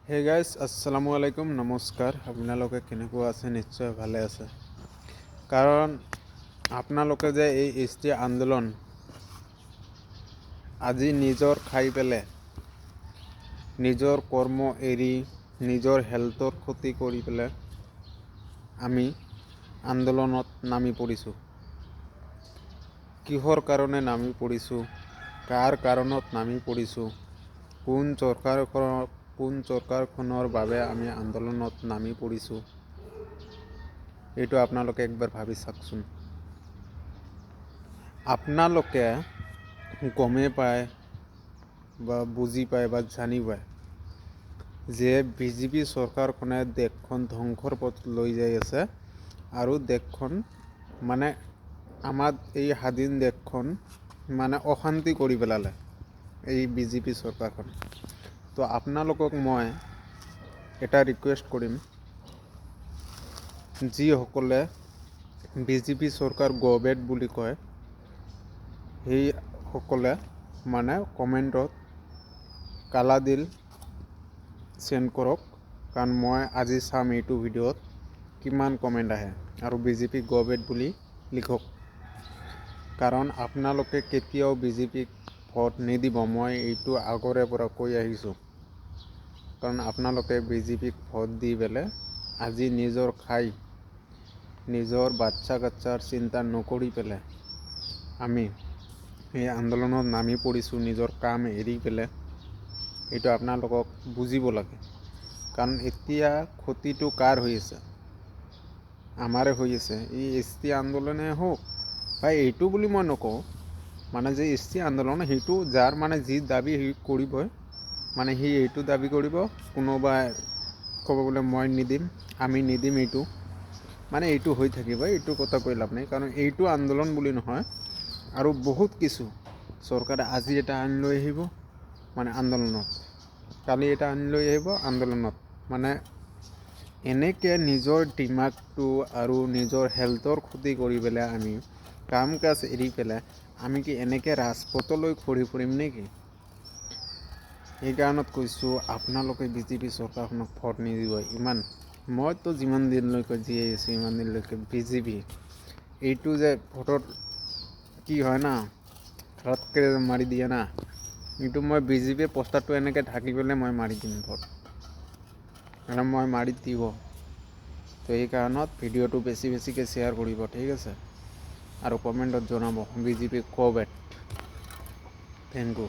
Hey guys, আসসালামু আলাইকুম, নমস্কাৰ। আপোনালোকে কেনেকুৱা আছে? নিশ্চয় ভালে আছে। কাৰণ আপোনালোকে যে এই ST আন্দোলন আজি নিজৰ খাই পেলাই নিজৰ কৰ্ম এৰি নিজৰ হেল্থৰ ক্ষতি কৰি পেলাই আমি আন্দোলনত নামি পৰিছোঁ। কিহৰ কাৰণে নামি পৰিছোঁ, কাৰ কাৰণত নামি পৰিছোঁ, কোন চৰকাৰখনৰ বাবে আমি আন্দোলনত নামি পৰিছোঁ, এইটো আপোনালোকে একবাৰ ভাবি চাওকচোন। আপোনালোকে গমেই পায় বা বুজি পায় বা জানি পায় যে বিজেপি চৰকাৰখনে দেশখন ধ্বংসৰ পথত লৈ যাই আছে আৰু দেশখন আমাৰ এই স্বাধীন দেশখন অশান্তি কৰি পেলালে এই বিজেপি চৰকাৰখন। তো আপোনালোকক মই এটা ৰিকুৱেষ্ট কৰিম, যিসকলে বিজেপি চৰকাৰ গভৰ্ণমেণ্ট বুলি কয় সেইসকলে কমেণ্টত কালা দিল চেণ্ড কৰক। কাৰণ মই আজি চাম এইটো ভিডিঅ'ত কিমান কমেণ্ট আহে আৰু বিজেপি গভৰ্ণমেণ্ট বুলি লিখক। কাৰণ আপোনালোকে কেতিয়াও বিজেপিক ভোট নিদিব, মই এইটো আগৰে পৰা কৈ আহিছোঁ। কাৰণ আপোনালোকে বিজেপিক ভোট দি পেলাই আজি নিজৰ খাই নিজৰ বাচ্চা কাচ্চাৰ চিন্তা নকৰি পেলাই আমি এই আন্দোলনত নামি পৰিছোঁ, নিজৰ কাম এৰি পেলাই। এইটো আপোনালোকক বুজিব লাগে। কাৰণ এতিয়া ক্ষতিটো কাৰ হৈ আছে? আমাৰে হৈ আছে। এই ST আন্দোলনে হওক বা এইটো বুলি মই নকওঁ, যে ST আন্দোলন সেইটো যাৰ যি দাবী সি কৰিবই, সি এইটো দাবী কৰিব, কোনোবাই ক'ব বোলে মই নিদিম, আমি নিদিম, এইটো হৈ থাকিব। এইটো কথা কৈ লাভ নাই। কাৰণ এইটো আন্দোলন বুলি নহয়, আৰু বহুত কিছু চৰকাৰে আজি এটা আইন লৈ আহিব আন্দোলনত, কালি এটা আইন লৈ আহিব আন্দোলনত। এনেকৈ নিজৰ দিমাগটো আৰু নিজৰ হেল্থৰ ক্ষতি কৰি পেলাই আমি কাম কাজ এৰি পেলাই আমি কি এনেকৈ ৰাজপথলৈ ঘূৰি ফুৰিম নেকি? সেইকাৰণত কৈছোঁ, আপোনালোকে বিজেপি চৰকাৰখনক ভোট নিদিব। মইতো যিমান দিনলৈকে জীয়াই আছোঁ সিমান দিনলৈকে বিজেপি এইটো যে ভোটত কি হয় না, ধৰতকৈ মাৰি দিয়ে না, এইটো মই বিজেপি পোষ্টাৰটো এনেকৈ ঢাকি পেলাই মই মাৰি দিম ভোট, মই মাৰি দিব। তো এই কাৰণত ভিডিঅ'টো বেছিকৈ শ্বেয়াৰ কৰিব, ঠিক আছে? আৰু কমেণ্টত জনাব বিজেপি গভৰ্ণমেণ্ট। Thank U.